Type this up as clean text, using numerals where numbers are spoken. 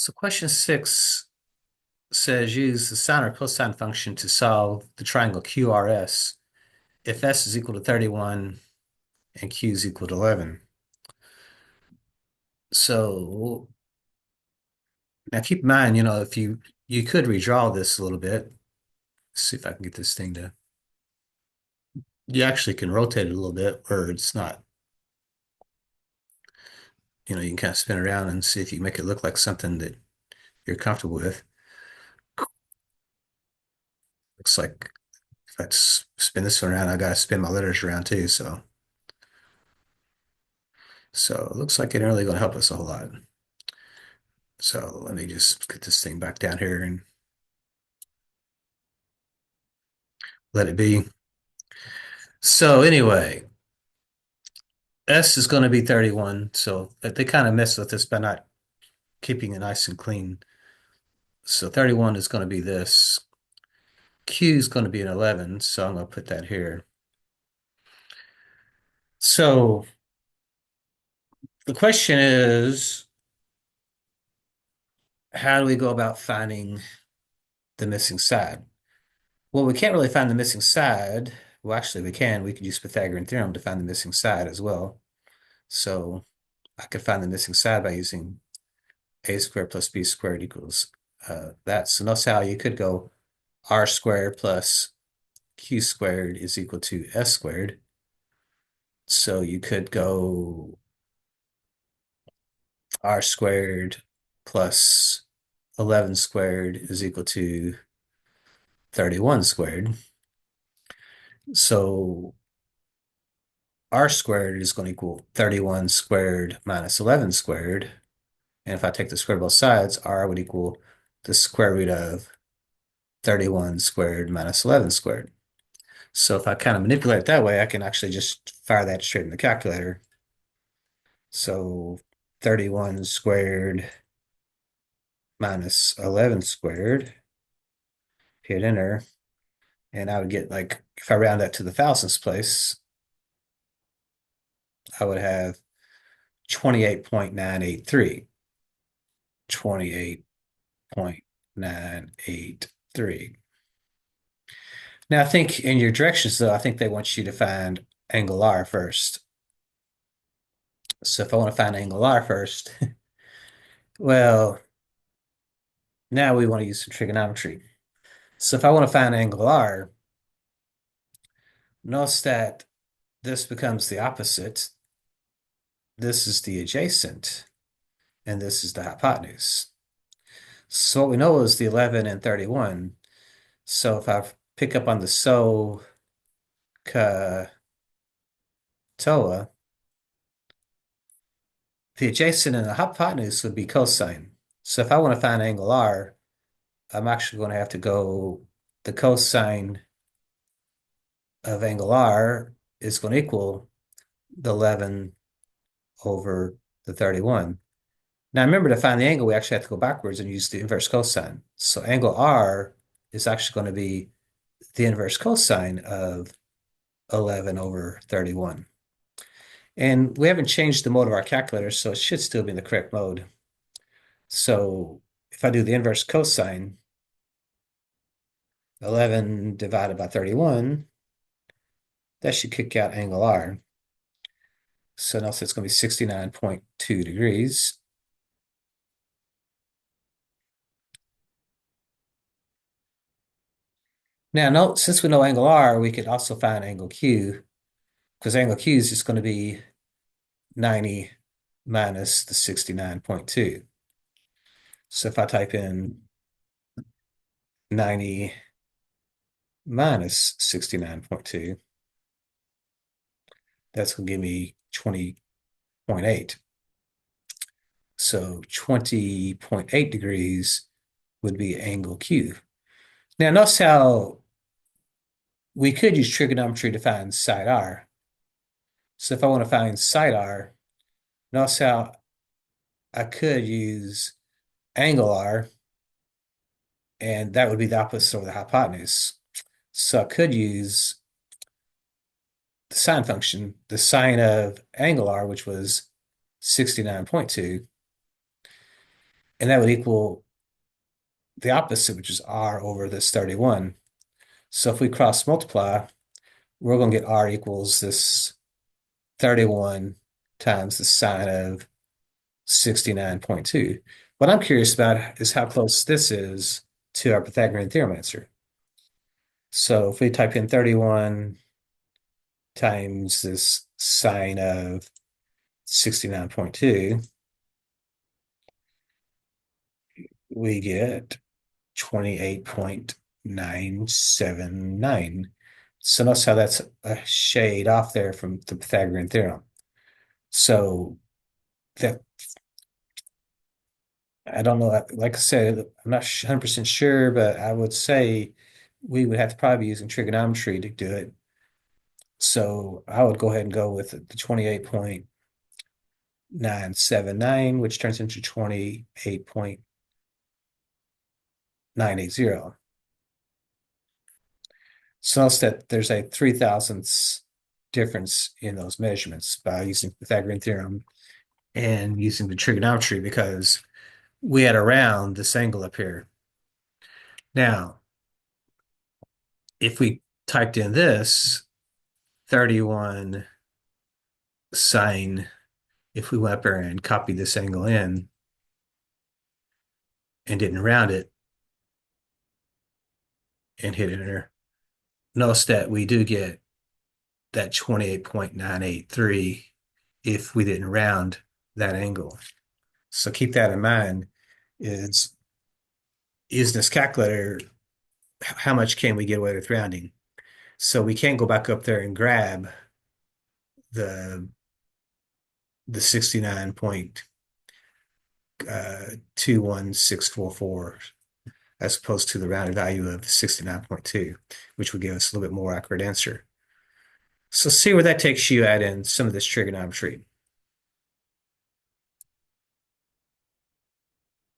So question 6 says use the sine or cosine function to solve the triangle QRS if S is equal to 31 and Q is equal to 11. So now keep in mind, if you could redraw this a little bit. Let's see if I can get this thing to, you actually can rotate it a little bit where it's not, you can kind of spin around and see if you can make it look like something that you're comfortable with. Looks like if I spin this one around, I gotta spin my letters around too, so it looks like it ain't really gonna help us a whole lot. So let me just get this thing back down here and let it be. So anyway, S is going to be 31. So they kind of mess with this by not keeping it nice and clean. So 31 is going to be this. Q is going to be an 11. So I'm going to put that here. So the question is, how do we go about finding the missing side? Well, we can't really find the missing side. Well, actually, we can. We could use Pythagorean theorem to find the missing side as well. So I could find the missing side by using a squared plus b squared equals that. So notice how you could go r squared plus q squared is equal to s squared. So you could go r squared plus 11 squared is equal to 31 squared. So r squared is going to equal 31 squared minus 11 squared. And if I take the square of both sides, r would equal the square root of 31 squared minus 11 squared. So if I kind of manipulate it that way, I can actually just fire that straight in the calculator. So 31 squared minus 11 squared, hit enter, and I would get, like, if I round that to the thousandths place, I would have 28.983. 28.983. Now, I think in your directions, though, I think they want you to find angle R first. So if I want to find angle R first, well, now we want to use some trigonometry. So if I want to find angle R, notice that this becomes the opposite. This is the adjacent, and this is the hypotenuse. So what we know is the 11 and 31. So if I pick up on the SOHCAHTOA, the adjacent and the hypotenuse would be cosine. So if I want to find angle R, I'm actually going to have to go, the cosine of angle R is going to equal the 11 over the 31. Now remember, to find the angle, we actually have to go backwards and use the inverse cosine. So angle R is actually going to be the inverse cosine of 11 over 31. And we haven't changed the mode of our calculator, so it should still be in the correct mode. So if I do the inverse cosine, 11 divided by 31, that should kick out angle R. So now it's going to be 69.2 degrees. Now, note, since we know angle R, we could also find angle Q, because angle Q is just going to be 90 minus the 69.2. So if I type in 90 minus 69.2, that's going to give me 20.8. So 20.8 degrees would be angle Q. Now, notice how we could use trigonometry to find side R. So if I want to find side R, notice how I could use angle R, and that would be the opposite of the hypotenuse. So I could use the sine function, the sine of angle R, which was 69.2, and that would equal the opposite, which is r over this 31. So if we cross multiply, we're going to get r equals this 31 times the sine of 69.2. What I'm curious about is how close this is to our Pythagorean theorem answer. So if we type in 31 times this sine of 69.2, we get 28.979. So notice how that's a shade off there from the Pythagorean theorem. So that I don't know, like I said, I'm not 100% sure, but I would say we would have to probably be using trigonometry to do it. So I would go ahead and go with the 28.979, which turns into 28.980. So notice that there's a 3 thousandths difference in those measurements by using the Pythagorean theorem and using the trigonometry because we had around this angle up here. Now, if we typed in this 31 sine, if we went up there and copied this angle in and didn't round it and hit enter, notice that we do get that 28.983 if we didn't round that angle. So keep that in mind is this calculator, how much can we get away with rounding? So we can't go back up there and grab the 69.21644 as opposed to the rounded value of 69.2, which would give us a little bit more accurate answer. So see where that takes you at in some of this trigonometry.